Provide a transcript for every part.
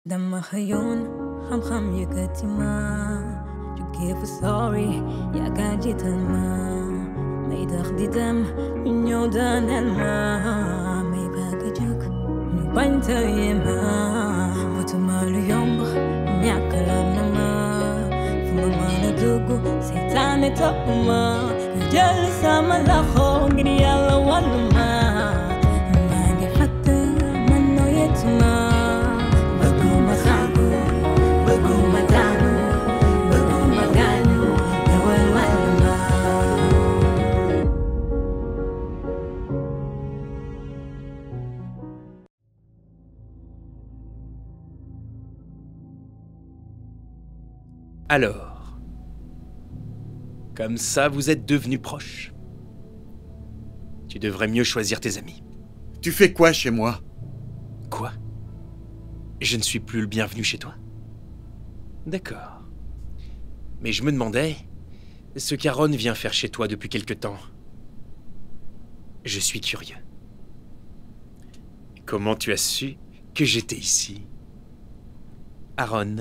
Dama ngayon, xam-xam yëkkati ma jóge fu sori yaakaar jiital ma may tax di dem ñu ñëw daaneel ma may bëgg a jóg ñu bañ tëye ma wutuma lu yomb ñàkk lool na ma fu ma mën a dugg seytaane topp ma jël sama loxo ngir yàlla wàllu ma maa ngi fàtte man nooyetuma Alors, comme ça vous êtes devenus proches. Tu devrais mieux choisir tes amis. Tu fais quoi chez moi? Quoi? Je ne suis plus le bienvenu chez toi? D'accord. Mais je me demandais ce qu'Aaron vient faire chez toi depuis quelque temps. Je suis curieux. Comment tu as su que j'étais ici? Aaron,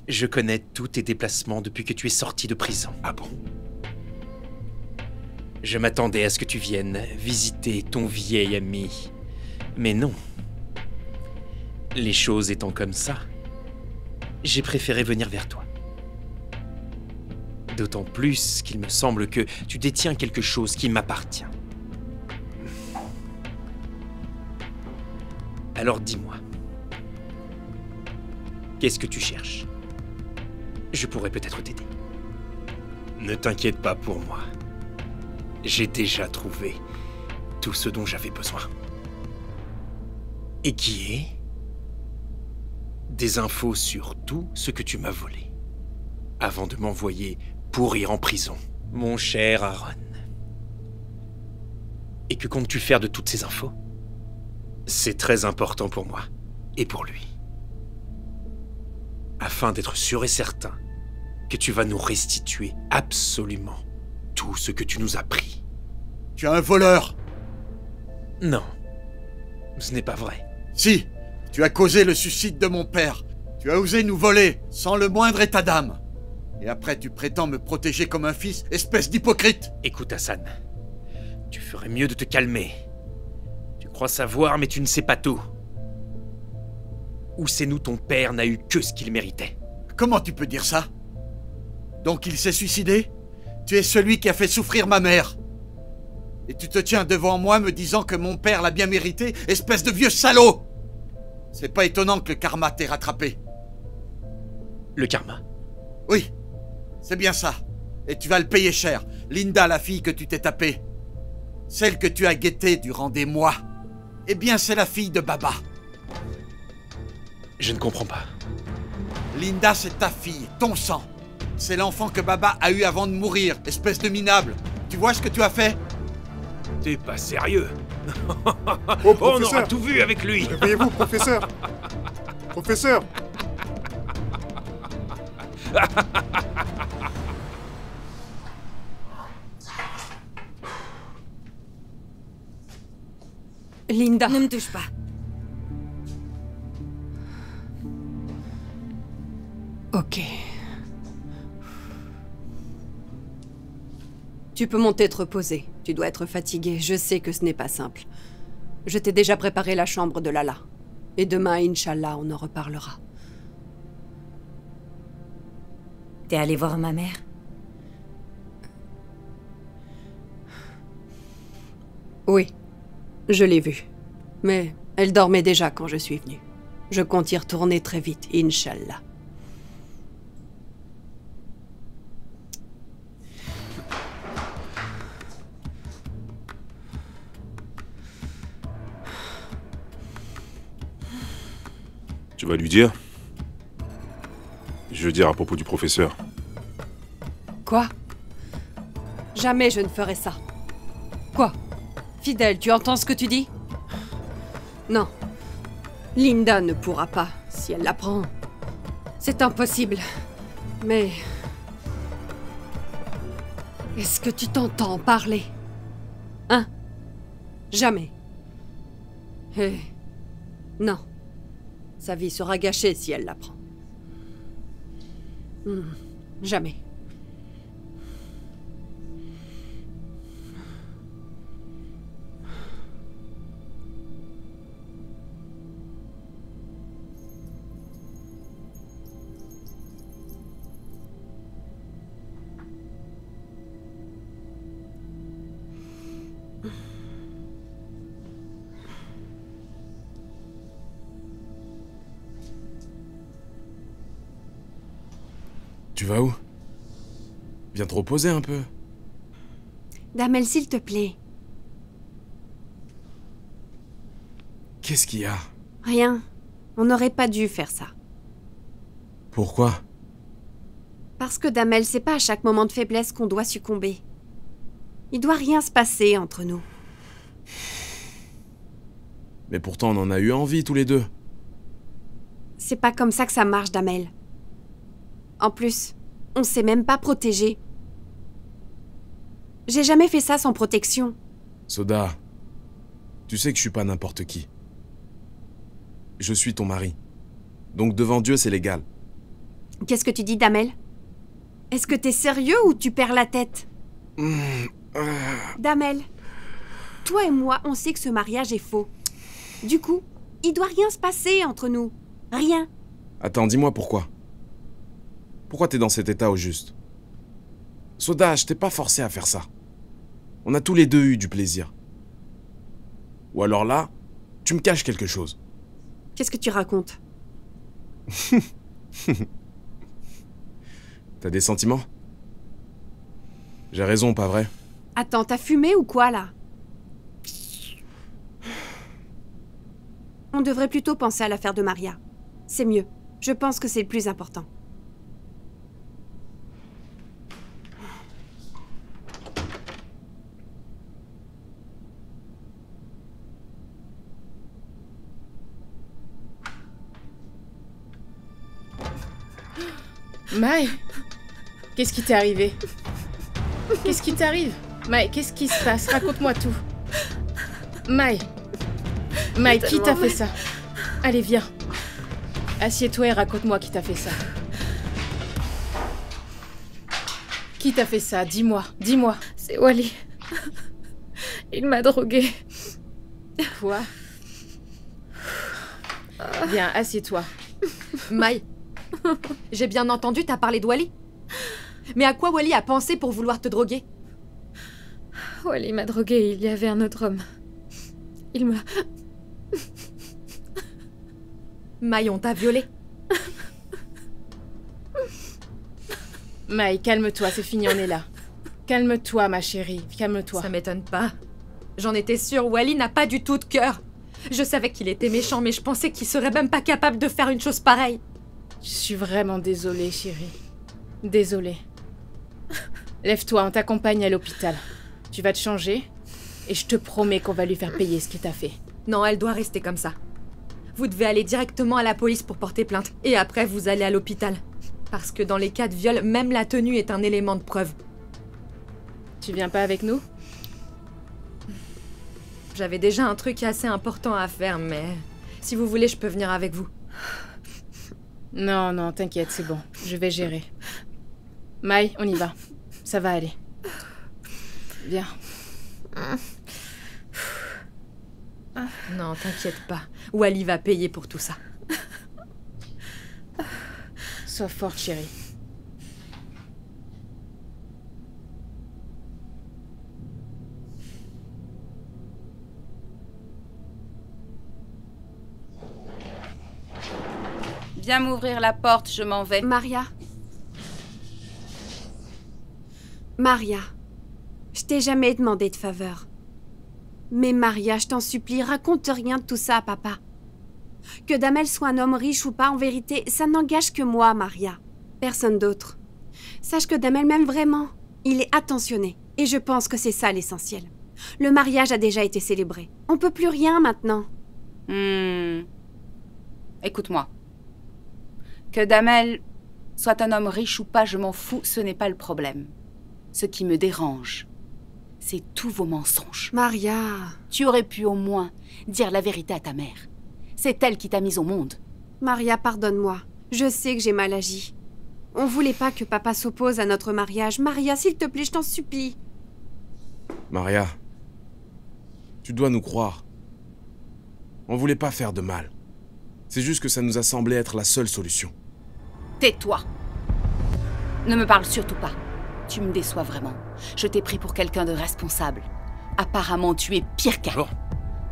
je connais tous tes déplacements depuis que tu es sorti de prison. Ah bon? Je m'attendais à ce que tu viennes visiter ton vieil ami. Mais non. Les choses étant comme ça, j'ai préféré venir vers toi. D'autant plus qu'il me semble que tu détiens quelque chose qui m'appartient. Alors dis-moi, qu'est-ce que tu cherches? Je pourrais peut-être t'aider. Ne t'inquiète pas pour moi. J'ai déjà trouvé tout ce dont j'avais besoin. Et qui est des infos sur tout ce que tu m'as volé, avant de m'envoyer pourrir en prison, mon cher Aaron. Et que comptes-tu faire de toutes ces infos? C'est très important pour moi, et pour lui. Afin d'être sûr et certain que tu vas nous restituer absolument tout ce que tu nous as pris. Tu es un voleur! Non, ce n'est pas vrai. Si! Tu as causé le suicide de mon père. Tu as osé nous voler, sans le moindre état d'âme. Et après tu prétends me protéger comme un fils, espèce d'hypocrite! Écoute Hassan, tu ferais mieux de te calmer. Tu crois savoir, mais tu ne sais pas tout. Ousseynou, ton père, n'a eu que ce qu'il méritait. Comment tu peux dire ça? Donc il s'est suicidé? Tu es celui qui a fait souffrir ma mère. Et tu te tiens devant moi me disant que mon père l'a bien mérité, espèce de vieux salaud! C'est pas étonnant que le karma t'ait rattrapé. Le karma? Oui, c'est bien ça. Et tu vas le payer cher. Linda, la fille que tu t'es tapée. Celle que tu as guettée durant des mois. Eh bien, c'est la fille de Baba. Je ne comprends pas. Linda, c'est ta fille, ton sang. C'est l'enfant que Baba a eu avant de mourir, espèce de minable. Tu vois ce que tu as fait? T'es pas sérieux? Oh, On aura professeur! tout vu avec lui. Réveillez-vous, professeur! Professeur! Linda, ne me touche pas. Ok. Tu peux monter te reposer. Tu dois être fatigué. Je sais que ce n'est pas simple. Je t'ai déjà préparé la chambre de Lala. Et demain, Inch'Allah, on en reparlera. T'es allé voir ma mère? Oui, je l'ai vue. Mais elle dormait déjà quand je suis venue. Je compte y retourner très vite, Inch'Allah. Tu vas lui dire? Je veux dire à propos du professeur. Quoi? Jamais je ne ferai ça. Quoi? Fidèle, tu entends ce que tu dis? Non. Linda ne pourra pas, si elle l'apprend. C'est impossible. Mais... est-ce que tu t'entends parler? Hein? Jamais. Non. Sa vie sera gâchée si elle l'apprend. Jamais. Tu vas où? Viens te reposer un peu. Damel, s'il te plaît. Qu'est-ce qu'il y a? Rien. On n'aurait pas dû faire ça. Pourquoi? Parce que Damel, c'est pas à chaque moment de faiblesse qu'on doit succomber. Il doit rien se passer entre nous. Mais pourtant on en a eu envie tous les deux. C'est pas comme ça que ça marche, Damel. En plus, on s'est même pas protégé. J'ai jamais fait ça sans protection. Soda, tu sais que je suis pas n'importe qui. Je suis ton mari. Donc devant Dieu, c'est légal. Qu'est-ce que tu dis, Damel? Est-ce que t'es sérieux ou tu perds la tête? Damel, toi et moi, on sait que ce mariage est faux. Du coup, il doit rien se passer entre nous. Rien. Attends, dis-moi pourquoi. Pourquoi t'es dans cet état au juste? Soda, je t'ai pas forcé à faire ça. On a tous les deux eu du plaisir. Ou alors là, tu me caches quelque chose. Qu'est-ce que tu racontes? T'as des sentiments? J'ai raison, pas vrai? Attends, t'as fumé ou quoi, là? On devrait plutôt penser à l'affaire de Maria. C'est mieux. Je pense que c'est le plus important. Mai, qu'est-ce qui t'est arrivé? Qu'est-ce qui t'arrive? Mai, qu'est-ce qui se passe? Raconte-moi tout. Mai, qui t'a fait ça? Allez, viens. Assieds-toi et raconte-moi qui t'a fait ça. Qui t'a fait ça? Dis-moi, dis-moi. C'est Wally. Il m'a droguée. Quoi? Viens, assieds-toi. Mai, j'ai bien entendu, t'as parlé de Wally. Mais à quoi Wally a pensé pour vouloir te droguer? Wally m'a droguée, il y avait un autre homme. Il m'a... Mai, on t'a violée. Mai, calme-toi, c'est fini, on est là. Calme-toi, ma chérie, calme-toi. Ça m'étonne pas. J'en étais sûre, Wally n'a pas du tout de cœur. Je savais qu'il était méchant, mais je pensais qu'il serait même pas capable de faire une chose pareille. Je suis vraiment désolée, chérie. Désolée. Lève-toi, on t'accompagne à l'hôpital. Tu vas te changer, et je te promets qu'on va lui faire payer ce qu'il t'a fait. Non, elle doit rester comme ça. Vous devez aller directement à la police pour porter plainte, et après vous allez à l'hôpital. Parce que dans les cas de viol, même la tenue est un élément de preuve. Tu viens pas avec nous? J'avais déjà un truc assez important à faire, mais... Si vous voulez, je peux venir avec vous. Non, non, t'inquiète, c'est bon. Je vais gérer. Mai, on y va. Ça va aller. Viens. Non, t'inquiète pas. Wally va payer pour tout ça. Sois forte, chérie. Viens m'ouvrir la porte, je m'en vais. Maria. Maria, je t'ai jamais demandé de faveur. Mais Maria, je t'en supplie, raconte rien de tout ça à papa. Que Damel soit un homme riche ou pas, en vérité, ça n'engage que moi, Maria. Personne d'autre. Sache que Damel m'aime vraiment. Il est attentionné. Et je pense que c'est ça l'essentiel. Le mariage a déjà été célébré. On peut plus rien maintenant. Écoute-moi. Que Damel soit un homme riche ou pas, je m'en fous, ce n'est pas le problème. Ce qui me dérange, c'est tous vos mensonges. Maria... Tu aurais pu au moins dire la vérité à ta mère. C'est elle qui t'a mise au monde. Maria, pardonne-moi. Je sais que j'ai mal agi. On voulait pas que papa s'oppose à notre mariage. Maria, s'il te plaît, je t'en supplie. Maria, tu dois nous croire. On voulait pas faire de mal. C'est juste que ça nous a semblé être la seule solution. Tais-toi. Ne me parle surtout pas. Tu me déçois vraiment. Je t'ai pris pour quelqu'un de responsable. Apparemment, tu es pire qu'elle. Bon.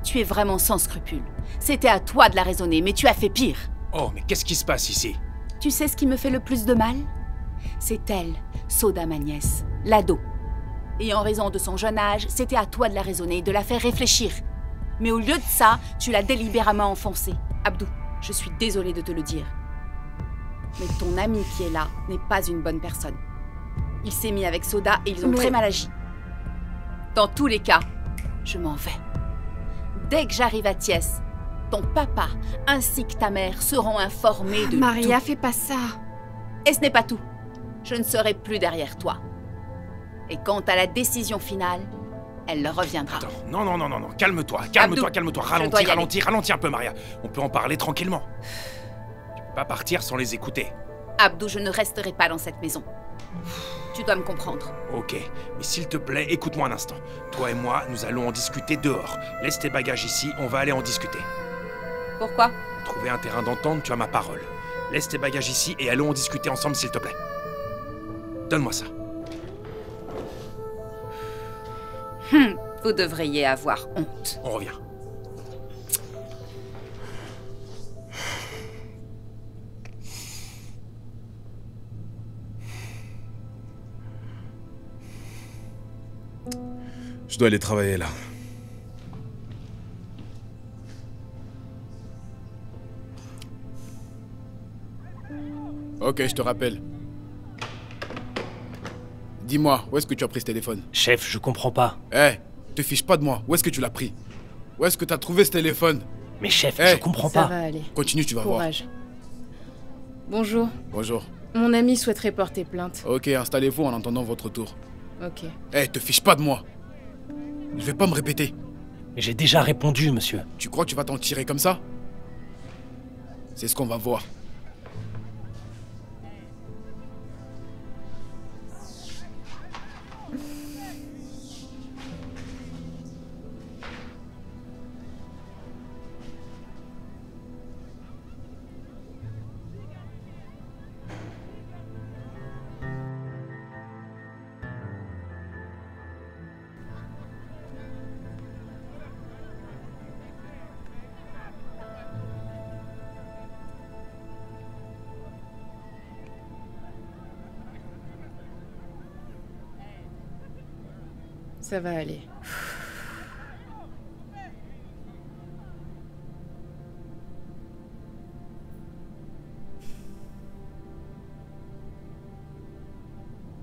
Tu es vraiment sans scrupules. C'était à toi de la raisonner, mais tu as fait pire. Oh, mais qu'est-ce qui se passe ici? Tu sais ce qui me fait le plus de mal? C'est elle, Soda, ma nièce, l'ado. Et en raison de son jeune âge, c'était à toi de la raisonner, de la faire réfléchir. Mais au lieu de ça, tu l'as délibérément enfoncée. Abdou, je suis désolée de te le dire. Mais ton ami qui est là n'est pas une bonne personne. Il s'est mis avec Soda et ils ont très mal agi. Dans tous les cas, je m'en vais. Dès que j'arrive à Thiès, ton papa ainsi que ta mère seront informés de Maria, tout. fais pas ça. Et ce n'est pas tout. Je ne serai plus derrière toi. Et quant à la décision finale, elle leur reviendra. Attends, non, calme-toi, Abdou, ralentis un peu, Maria. On peut en parler tranquillement. Tu peux pas partir sans les écouter. Abdou, je ne resterai pas dans cette maison. Tu dois me comprendre. Ok, mais s'il te plaît, écoute-moi un instant. Toi et moi, nous allons en discuter dehors. Laisse tes bagages ici, on va aller en discuter. Pourquoi? Trouver un terrain d'entente, tu as ma parole. Laisse tes bagages ici et allons en discuter ensemble, s'il te plaît. Donne-moi ça. Vous devriez avoir honte. On revient. Je dois aller travailler là. Ok, je te rappelle. Dis-moi, où est-ce que tu as pris ce téléphone? Chef, je comprends pas. Te fiche pas de moi. Où est-ce que tu l'as pris? Où est-ce que t'as trouvé ce téléphone? Mais chef, je comprends Ça pas. va aller. Continue, tu vas Courage. Bonjour. voir. Bonjour. Mon ami souhaiterait porter plainte. Ok, installez-vous en attendant votre tour. Ok. Te fiche pas de moi. Je vais pas me répéter. Mais j'ai déjà répondu, monsieur. Tu crois que tu vas t'en tirer comme ça? C'est ce qu'on va voir. Ça va aller.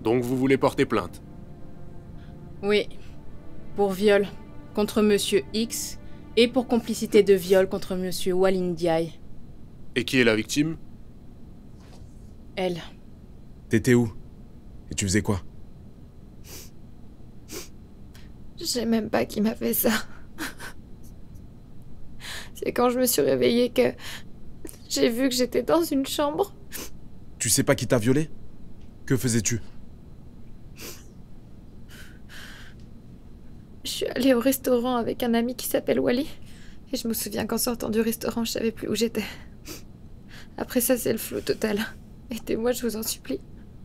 Donc vous voulez porter plainte? Oui. Pour viol contre Monsieur X et pour complicité de viol contre Monsieur Walin Ndiaye. Et qui est la victime? Elle. T'étais où? Et tu faisais quoi? Je sais même pas qui m'a fait ça. C'est quand je me suis réveillée que j'ai vu que j'étais dans une chambre. Tu sais pas qui t'a violé? Que faisais-tu? Je suis allée au restaurant avec un ami qui s'appelle Wally. Et je me souviens qu'en sortant du restaurant, je savais plus où j'étais. Après ça, c'est le flou total. Aidez-moi, je vous en supplie.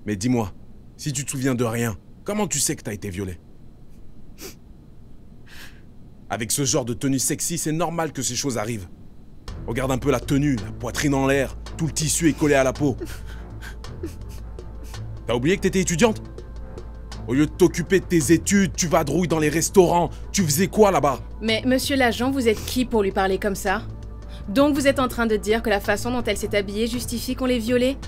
Mais dis-moi, si tu te souviens de rien, comment tu sais que t'as été violée? Avec ce genre de tenue sexy, c'est normal que ces choses arrivent. Regarde un peu la tenue, la poitrine en l'air, tout le tissu est collé à la peau. T'as oublié que t'étais étudiante? Au lieu de t'occuper de tes études, tu vadrouilles dans les restaurants. Tu faisais quoi là-bas? Mais monsieur l'agent, vous êtes qui pour lui parler comme ça? Donc vous êtes en train de dire que la façon dont elle s'est habillée justifie qu'on l'ait violée?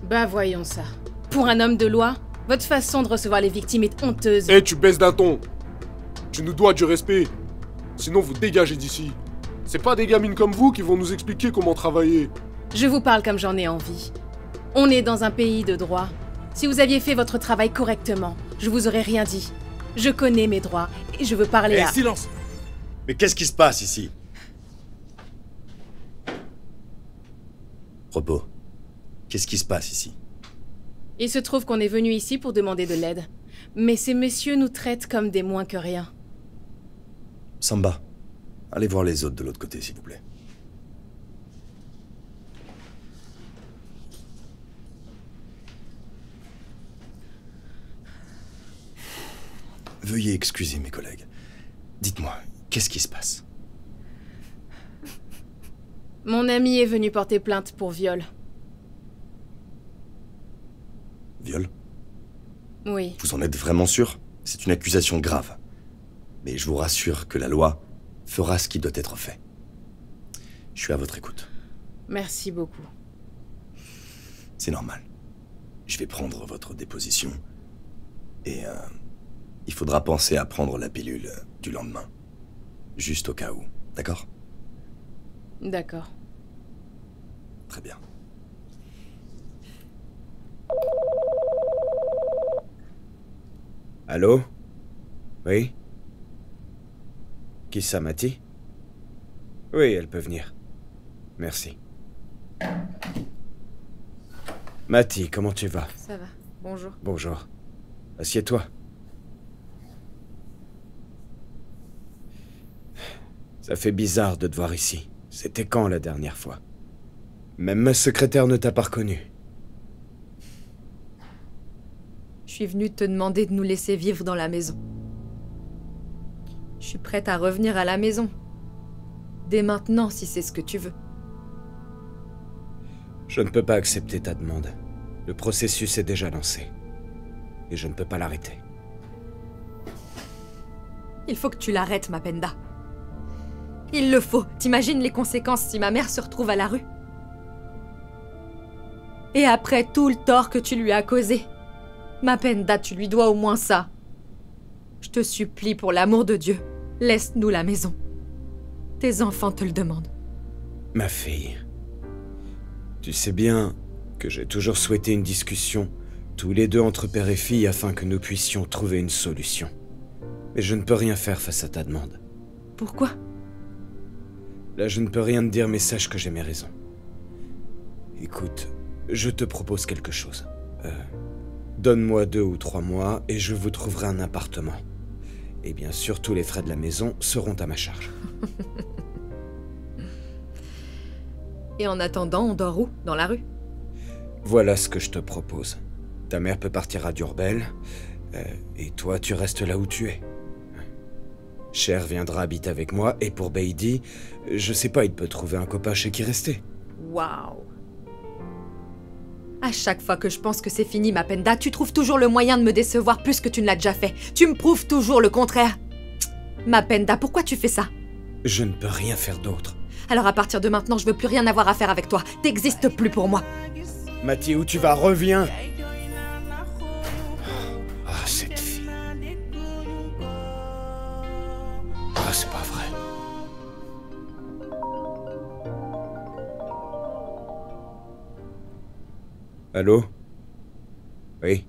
Bah voyons ça. Pour un homme de loi, votre façon de recevoir les victimes est honteuse. Tu baisses d'un ton. Tu nous dois du respect. Sinon vous dégagez d'ici. C'est pas des gamines comme vous qui vont nous expliquer comment travailler. Je vous parle comme j'en ai envie. On est dans un pays de droit. Si vous aviez fait votre travail correctement, je vous aurais rien dit. Je connais mes droits et je veux parler à... Silence! Mais qu'est-ce qui se passe ici? Repos. Qu'est-ce qui se passe ici? Il se trouve qu'on est venu ici pour demander de l'aide. Mais ces messieurs nous traitent comme des moins que rien. Samba, allez voir les autres de l'autre côté, s'il vous plaît. Veuillez excuser mes collègues. Dites-moi, qu'est-ce qui se passe? Mon ami est venu porter plainte pour viol. Viol? Oui. Vous en êtes vraiment sûr? C'est une accusation grave. Mais je vous rassure que la loi fera ce qui doit être fait. Je suis à votre écoute. Merci beaucoup. C'est normal. Je vais prendre votre déposition. Et il faudra penser à prendre la pilule du lendemain. Juste au cas où, d'accord? D'accord. Très bien. Allô? Oui? Qui ça, Mati? Oui, elle peut venir. Merci. Mati, comment tu vas? Ça va. Bonjour. Bonjour. Assieds-toi. Ça fait bizarre de te voir ici. C'était quand la dernière fois? Même ma secrétaire ne t'a pas reconnu. Je suis venue te demander de nous laisser vivre dans la maison. Je suis prête à revenir à la maison. Dès maintenant, si c'est ce que tu veux. Je ne peux pas accepter ta demande. Le processus est déjà lancé. Et je ne peux pas l'arrêter. Il faut que tu l'arrêtes, Mapenda. Il le faut. T'imagines les conséquences si ma mère se retrouve à la rue? Et après tout le tort que tu lui as causé. Mapenda, tu lui dois au moins ça. Je te supplie, pour l'amour de Dieu, laisse-nous la maison. Tes enfants te le demandent. Ma fille, tu sais bien que j'ai toujours souhaité une discussion, tous les deux entre père et fille, afin que nous puissions trouver une solution. Mais je ne peux rien faire face à ta demande. Pourquoi? Là, je ne peux rien te dire, mais sache que j'ai mes raisons. Écoute, je te propose quelque chose. Donne-moi 2 ou 3 mois et je vous trouverai un appartement. Et bien sûr, tous les frais de la maison seront à ma charge. Et en attendant, on dort où? Dans la rue? Voilà ce que je te propose. Ta mère peut partir à Durbel, et toi, tu restes là où tu es. Cher viendra habiter avec moi, et pour Beidi, je sais pas, il peut trouver un copain chez qui rester. Waouh! À chaque fois que je pense que c'est fini, Mapenda, tu trouves toujours le moyen de me décevoir plus que tu ne l'as déjà fait. Tu me prouves toujours le contraire. Mapenda, pourquoi tu fais ça? Je ne peux rien faire d'autre. Alors à partir de maintenant, je veux plus rien avoir à faire avec toi. T'existes plus pour moi. Mati, où tu vas? Reviens! Ah, cette fille. Ah, c'est pas vrai. Allô? Oui?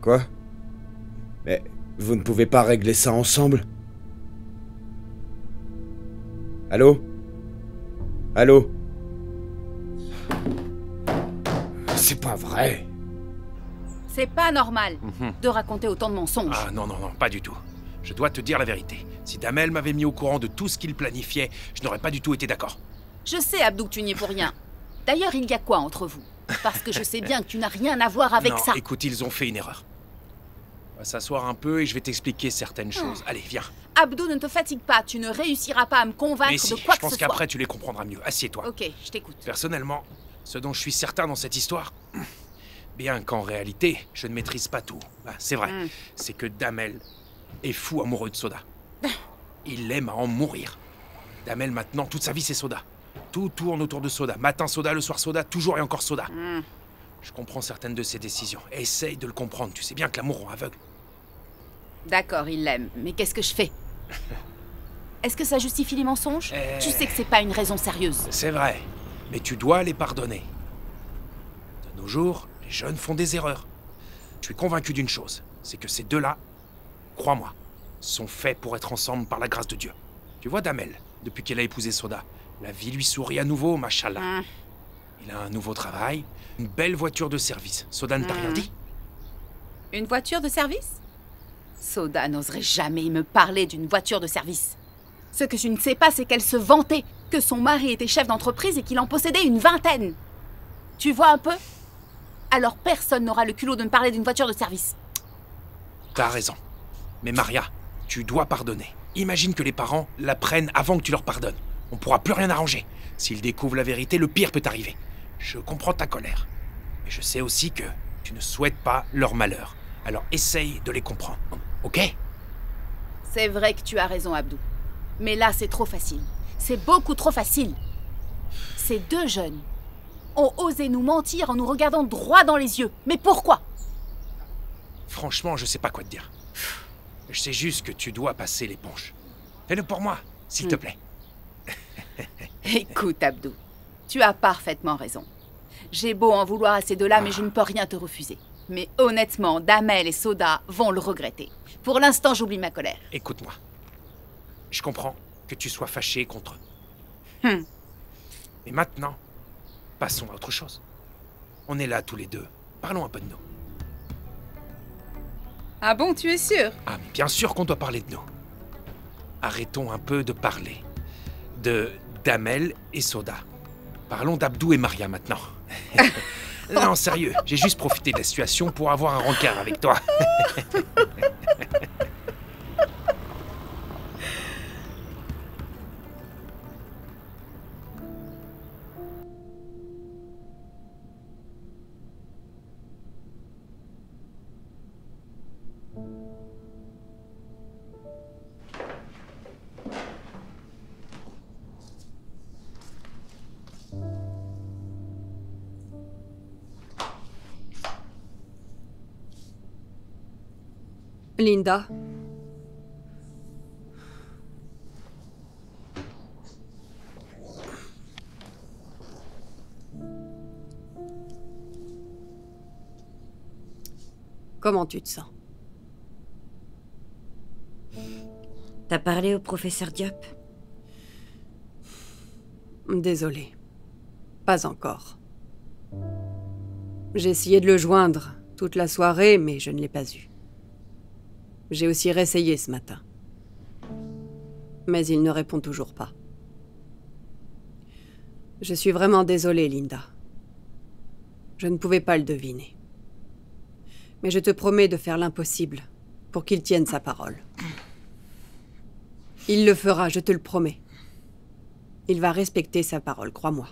Quoi? Mais vous ne pouvez pas régler ça ensemble? Allô? Allô? C'est pas vrai. C'est pas normal de raconter autant de mensonges. Ah non, non, non, pas du tout. Je dois te dire la vérité. Si Damel m'avait mis au courant de tout ce qu'il planifiait, je n'aurais pas du tout été d'accord. Je sais, Abdou, que tu n'y es pour rien. D'ailleurs, il y a quoi entre vous? Parce que je sais bien que tu n'as rien à voir avec ça. Non, écoute, ils ont fait une erreur. On va s'asseoir un peu et je vais t'expliquer certaines choses. Allez, viens. Abdou, ne te fatigue pas, tu ne réussiras pas à me convaincre Mais si, de quoi je que ce pense soit. qu'après tu les comprendras mieux. Assieds-toi. Ok, je t'écoute. Personnellement, ce dont je suis certain dans cette histoire, bien qu'en réalité, je ne maîtrise pas tout. Ben, c'est vrai, c'est que Damel est fou amoureux de Soda. Il aime à en mourir. Damel, maintenant, toute sa vie, c'est Soda. Tout tourne autour de Soda. Matin Soda, le soir Soda, toujours et encore Soda. Je comprends certaines de ses décisions. Essaye de le comprendre. Tu sais bien que l'amour rend aveugle. D'accord, il l'aime, mais qu'est-ce que je fais? Est-ce que ça justifie les mensonges? Tu sais que c'est pas une raison sérieuse. C'est vrai, mais tu dois les pardonner. De nos jours, les jeunes font des erreurs. Je suis convaincu d'une chose, c'est que ces deux-là, crois-moi, sont faits pour être ensemble par la grâce de Dieu. Tu vois Damel, depuis qu'elle a épousé Soda. La vie lui sourit à nouveau, machallah. Il a un nouveau travail, une belle voiture de service. Soda ne t'a rien dit? Une voiture de service? Soda n'oserait jamais me parler d'une voiture de service. Ce que je ne sais pas, c'est qu'elle se vantait que son mari était chef d'entreprise et qu'il en possédait une 20aine. Tu vois un peu? Alors personne n'aura le culot de me parler d'une voiture de service. T'as raison. Mais Maria, tu dois pardonner. Imagine que les parents la prennent avant que tu leur pardonnes. On pourra plus rien arranger. S'ils découvrent la vérité, le pire peut arriver. Je comprends ta colère. Mais je sais aussi que tu ne souhaites pas leur malheur. Alors essaye de les comprendre. Ok? C'est vrai que tu as raison, Abdou. Mais là, c'est trop facile. C'est beaucoup trop facile. Ces deux jeunes ont osé nous mentir en nous regardant droit dans les yeux. Mais pourquoi? Franchement, je sais pas quoi te dire. Je sais juste que tu dois passer l'éponge. Fais-le pour moi, s'il te plaît. Écoute, Abdou, tu as parfaitement raison. J'ai beau en vouloir à ces deux-là, mais je ne peux rien te refuser. Mais honnêtement, Damel et Soda vont le regretter. Pour l'instant, j'oublie ma colère. Écoute-moi. Je comprends que tu sois fâché contre eux. Mais maintenant, passons à autre chose. On est là tous les deux. Parlons un peu de nous. Ah bon, tu es sûr? Ah, mais bien sûr qu'on doit parler de nous. Arrêtons un peu de parler de Damel et Soda. Parlons d'Abdou et Maria maintenant. Non, sérieux, j'ai juste profité de la situation pour avoir un rencard avec toi. Linda. Comment tu te sens? T'as parlé au professeur Diop? Désolée. Pas encore. J'ai essayé de le joindre toute la soirée, mais je ne l'ai pas eu. J'ai aussi réessayé ce matin. Mais il ne répond toujours pas. Je suis vraiment désolée, Linda. Je ne pouvais pas le deviner. Mais je te promets de faire l'impossible pour qu'il tienne sa parole. Il le fera, je te le promets. Il va respecter sa parole, crois-moi.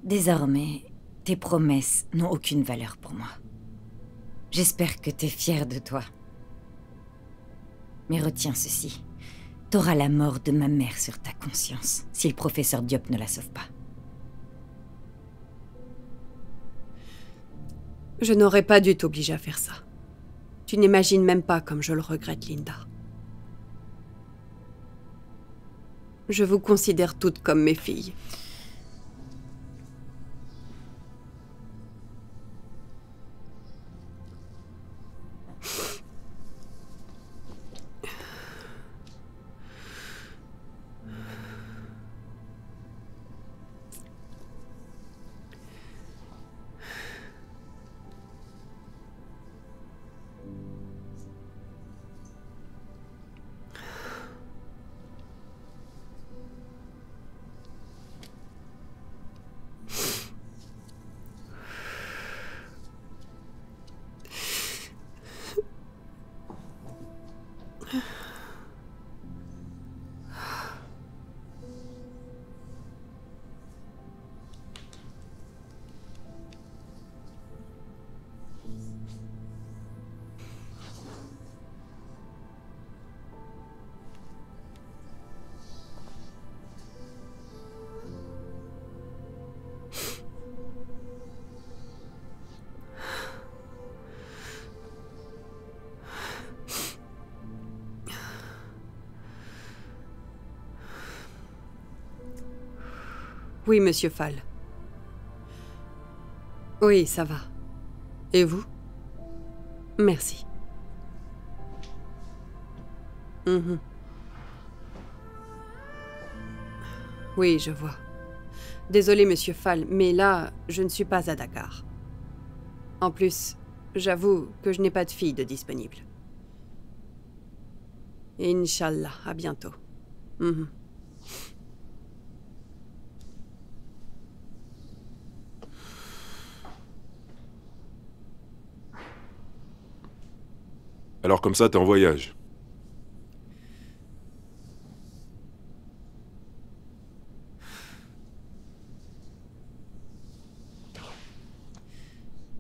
Désormais, tes promesses n'ont aucune valeur pour moi. J'espère que t'es fière de toi. Mais retiens ceci. T'auras la mort de ma mère sur ta conscience, si le professeur Diop ne la sauve pas. Je n'aurais pas dû t'obliger à faire ça. Tu n'imagines même pas comme je le regrette, Linda. Je vous considère toutes comme mes filles. Oui, monsieur Fall. Oui, ça va. Et vous? Merci. Oui, je vois. Désolé, Monsieur Fall, mais là, je ne suis pas à Dakar. En plus, j'avoue que je n'ai pas de fille de disponible. Inch'Allah, à bientôt. Mhm. Alors comme ça, t'es en voyage.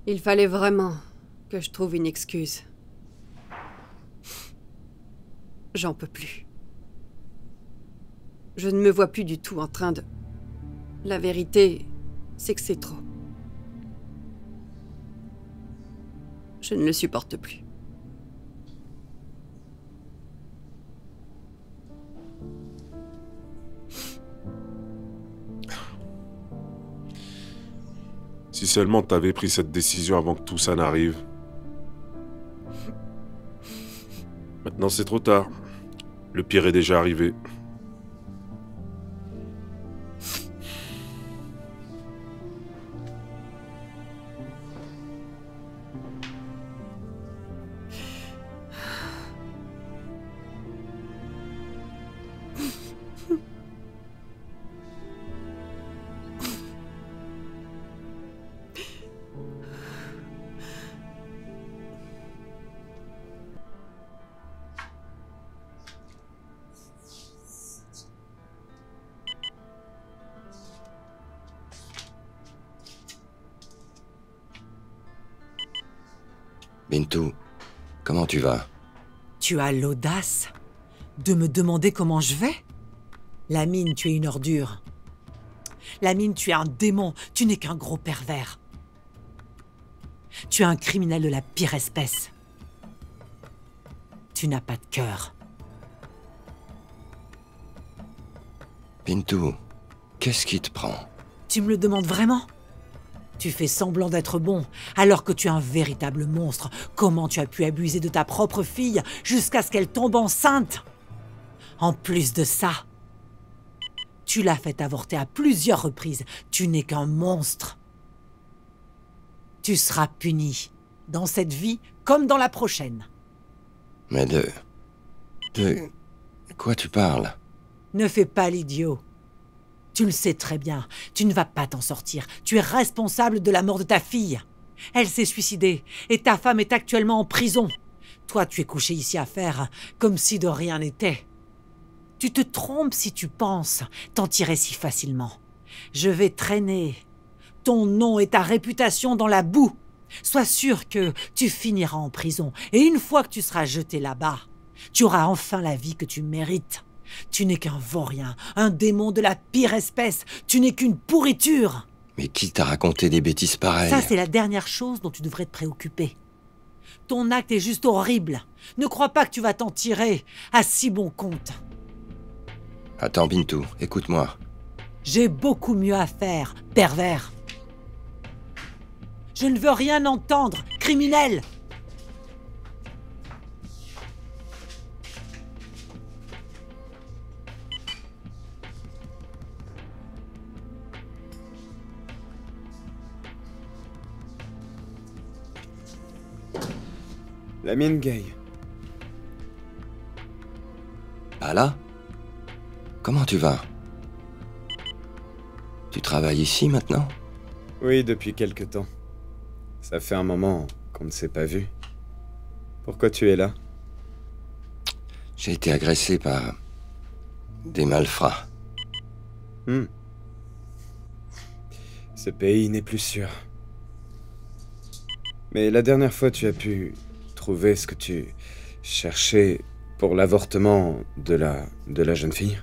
Il fallait vraiment que je trouve une excuse. J'en peux plus. Je ne me vois plus du tout en train de... La vérité, c'est que c'est trop. Je ne le supporte plus. Si seulement t'avais pris cette décision avant que tout ça n'arrive. Maintenant, c'est trop tard. Le pire est déjà arrivé. Bintou, comment tu vas? Tu as l'audace de me demander comment je vais? Lamine, tu es une ordure. Lamine, tu es un démon, tu n'es qu'un gros pervers. Tu es un criminel de la pire espèce. Tu n'as pas de cœur. Bintou, qu'est-ce qui te prend? Tu me le demandes vraiment? Tu fais semblant d'être bon, alors que tu es un véritable monstre. Comment tu as pu abuser de ta propre fille jusqu'à ce qu'elle tombe enceinte? En plus de ça, tu l'as fait avorter à plusieurs reprises. Tu n'es qu'un monstre. Tu seras puni, dans cette vie comme dans la prochaine. Mais de quoi tu parles? Ne fais pas l'idiot. Tu le sais très bien, tu ne vas pas t'en sortir. Tu es responsable de la mort de ta fille. Elle s'est suicidée et ta femme est actuellement en prison. Toi, tu es couché ici à faire comme si de rien n'était. Tu te trompes si tu penses t'en tirer si facilement. Je vais traîner ton nom et ta réputation dans la boue. Sois sûr que tu finiras en prison. Et une fois que tu seras jeté là-bas, tu auras enfin la vie que tu mérites. Tu n'es qu'un vaurien, un démon de la pire espèce. Tu n'es qu'une pourriture. Mais qui t'a raconté des bêtises pareilles? Ça, c'est la dernière chose dont tu devrais te préoccuper. Ton acte est juste horrible. Ne crois pas que tu vas t'en tirer à si bon compte. Attends, Bintou, écoute-moi. J'ai beaucoup mieux à faire, pervers. Je ne veux rien entendre, criminel. Lamine Gay. Bala? Comment tu vas? Tu travailles ici maintenant? Oui, depuis quelque temps. Ça fait un moment qu'on ne s'est pas vu. Pourquoi tu es là? J'ai été agressé par des malfrats. Ce pays n'est plus sûr. Mais la dernière fois, tu as pu trouver ce que tu cherchais pour l'avortement de la jeune fille?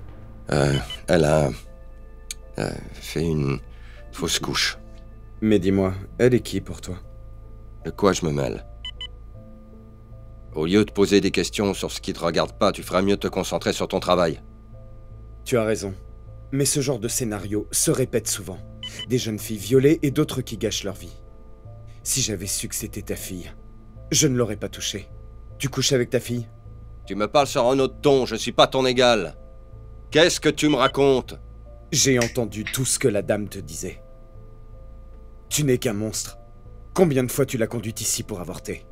Elle a fait une fausse couche. Mais dis-moi, elle est qui pour toi? De quoi je me mêle? Au lieu de poser des questions sur ce qui te regarde pas, tu feras mieux de te concentrer sur ton travail. Tu as raison. Mais ce genre de scénario se répète souvent. Des jeunes filles violées et d'autres qui gâchent leur vie. Si j'avais su que c'était ta fille, je ne l'aurais pas touchée. Tu couches avec ta fille? Tu me parles sur un autre ton, je suis pas ton égal. Qu'est-ce que tu me racontes? J'ai entendu tout ce que la dame te disait. Tu n'es qu'un monstre. Combien de fois tu l'as conduite ici pour avorter?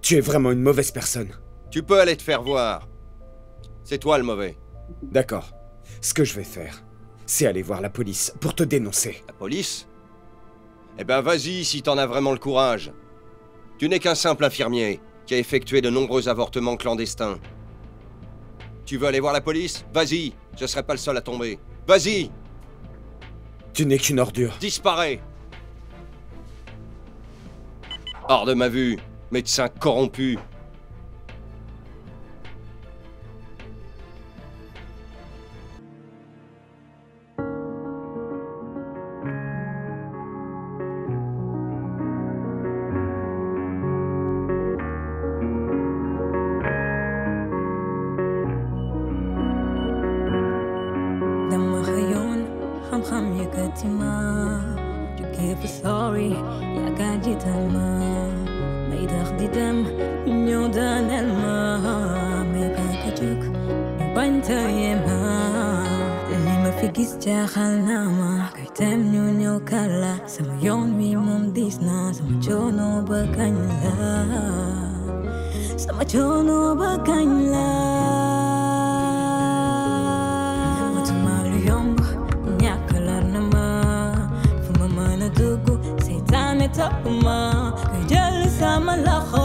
Tu es vraiment une mauvaise personne. Tu peux aller te faire voir. C'est toi le mauvais. D'accord. Ce que je vais faire, c'est aller voir la police pour te dénoncer. La police? Eh ben vas-y si t'en as vraiment le courage. Tu n'es qu'un simple infirmier qui a effectué de nombreux avortements clandestins. Tu veux aller voir la police? Vas-y, je serai pas le seul à tomber. Vas-y! Tu n'es qu'une ordure. Disparais! Hors de ma vue, médecin corrompu. Sorry, ya kajitama. May dakdidam, inyo danelma. May pagkajuk, banta yema. Lima figis jahal nama. Kaitem nyo kala. Sama yon mi mum disna. Sama chono bakanyla. Sama chono bakanyla. Matumalu yombo, nyakalar nama. Fumamana dugu. Tapuma, kajal sama lakha.